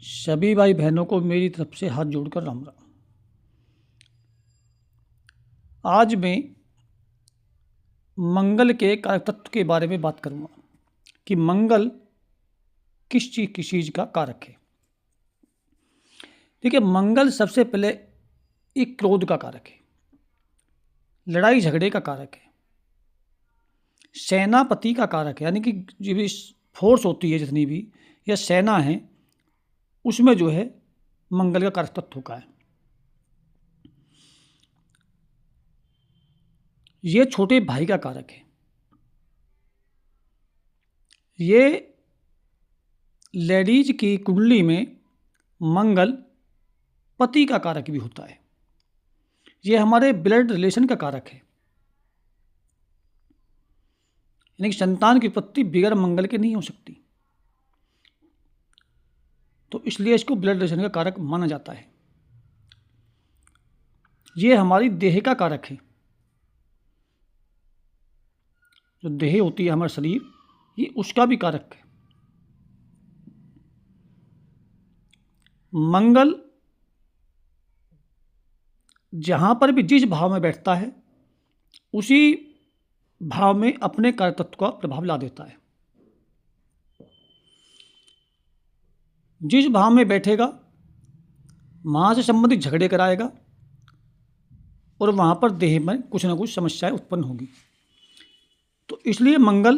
सभी भाई बहनों को मेरी तरफ से हाथ जोड़कर राम राम। आज मैं मंगल के कारक तत्व के बारे में बात करूंगा कि मंगल किस चीज़ का कारक है। देखिए, मंगल सबसे पहले एक क्रोध का कारक है, लड़ाई झगड़े का कारक है, सेनापति का कारक है। यानी कि जो भी फोर्स होती है, जितनी भी या सेना है, उसमें जो है मंगल का कारक तत्व का है। ये छोटे भाई का कारक है। ये लेडीज की कुंडली में मंगल पति का कारक भी होता है। ये हमारे ब्लड रिलेशन का कारक है। यानी कि संतान की उत्पत्ति बगैर मंगल के नहीं हो सकती, तो इसलिए इसको ब्लड रिलेशन का कारक माना जाता है। ये हमारी देह का कारक है। जो देह होती है हमारा शरीर, ये उसका भी कारक है। मंगल जहाँ पर भी जिस भाव में बैठता है, उसी भाव में अपने कारक तत्व का प्रभाव ला देता है। जिस भाव में बैठेगा वहाँ से संबंधित झगड़े कराएगा और वहाँ पर देह में कुछ ना कुछ समस्याएं उत्पन्न होगी। तो इसलिए मंगल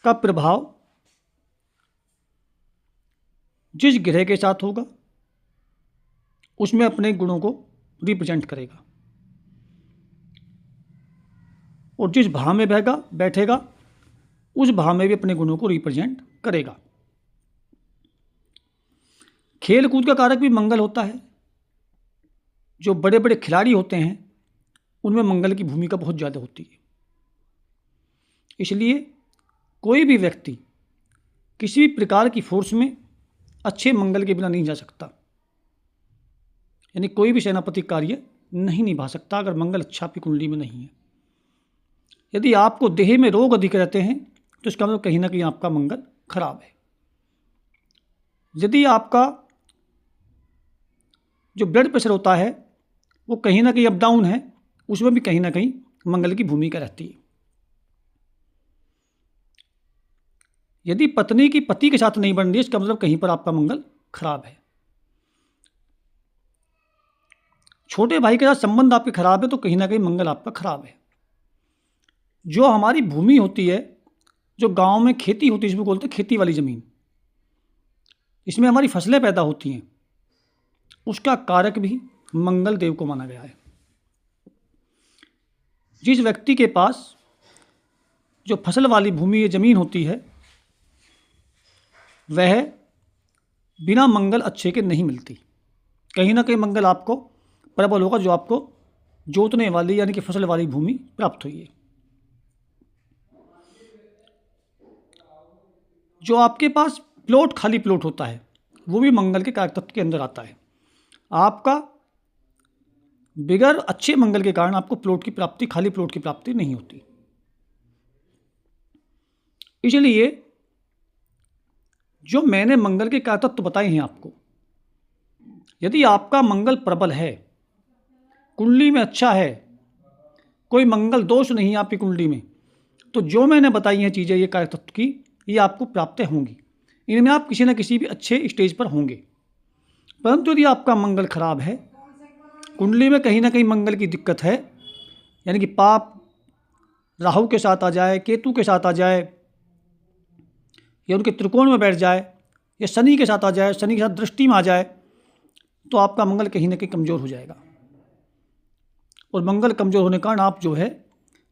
का प्रभाव जिस ग्रह के साथ होगा उसमें अपने गुणों को रिप्रेजेंट करेगा, और जिस भाव में बैठेगा उस भाव में भी अपने गुणों को रिप्रेजेंट करेगा। खेल कूद का कारक भी मंगल होता है। जो बड़े बड़े खिलाड़ी होते हैं उनमें मंगल की भूमिका बहुत ज़्यादा होती है। इसलिए कोई भी व्यक्ति किसी भी प्रकार की फोर्स में अच्छे मंगल के बिना नहीं जा सकता। यानी कोई भी सेनापति कार्य नहीं निभा सकता अगर मंगल अच्छा आपकी कुंडली में नहीं है। यदि आपको देह में रोग अधिक रहते हैं तो इसका मतलब कहीं ना कहीं आपका मंगल खराब है। यदि आपका जो ब्लड प्रेशर होता है वो कहीं ना कहीं अप डाउन है, उसमें भी कहीं ना कहीं मंगल की भूमिका रहती है। यदि पत्नी की पति के साथ नहीं बन रही, इसका मतलब कहीं पर आपका मंगल खराब है। छोटे भाई के साथ संबंध आपके खराब है तो कहीं ना कहीं मंगल आपका खराब है। जो हमारी भूमि होती है, जो गांव में खेती होती है, इसमें बोलते हैं खेती वाली ज़मीन, इसमें हमारी फसलें पैदा होती हैं, उसका कारक भी मंगल देव को माना गया है। जिस व्यक्ति के पास जो फसल वाली भूमि या ज़मीन होती है, वह बिना मंगल अच्छे के नहीं मिलती। कहीं ना कहीं मंगल आपको प्रबल होगा, जो आपको जोतने वाली यानी कि फसल वाली भूमि प्राप्त हुई है। जो आपके पास खाली प्लॉट होता है वो भी मंगल के कारक तत्व के अंदर आता है। आपका बिगैर अच्छे मंगल के कारण आपको खाली प्लॉट की प्राप्ति नहीं होती। इसलिए जो मैंने मंगल के कारक तत्व बताए हैं आपको, यदि आपका मंगल प्रबल है, कुंडली में अच्छा है, कोई मंगल दोष नहीं है आपकी कुंडली में, तो जो मैंने बताई हैं चीज़ें ये कारक तत्व की, ये आपको प्राप्त होंगी। इनमें आप किसी न किसी भी अच्छे स्टेज पर होंगे। परंतु यदि आपका मंगल खराब है, कुंडली में कहीं ना कहीं मंगल की दिक्कत है, यानी कि पाप राहु के साथ आ जाए, केतु के साथ आ जाए, या उनके त्रिकोण में बैठ जाए, या शनि के साथ आ जाए, शनि के साथ दृष्टि में आ जाए, तो आपका मंगल कहीं ना कहीं कमज़ोर हो जाएगा। और मंगल कमज़ोर होने के कारण आप जो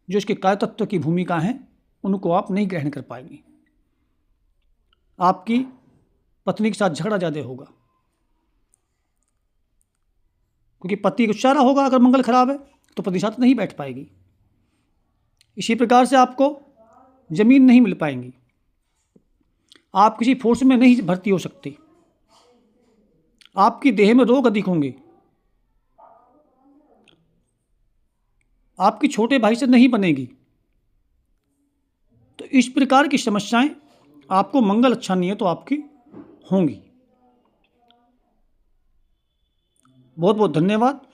इसके कारक तत्व की भूमिका हैं उनको आप नहीं ग्रहण कर पाएंगे। आपकी पत्नी के साथ झगड़ा ज़्यादा होगा, क्योंकि पति गुस्सा रहा होगा। अगर मंगल खराब है तो पति साथ नहीं बैठ पाएगी। इसी प्रकार से आपको ज़मीन नहीं मिल पाएंगी, आप किसी फोर्स में नहीं भर्ती हो सकती, आपकी देह में रोग अधिक होंगे, आपकी छोटे भाई से नहीं बनेगी। तो इस प्रकार की समस्याएं, आपको मंगल अच्छा नहीं है तो आपकी होंगी। बहुत बहुत धन्यवाद।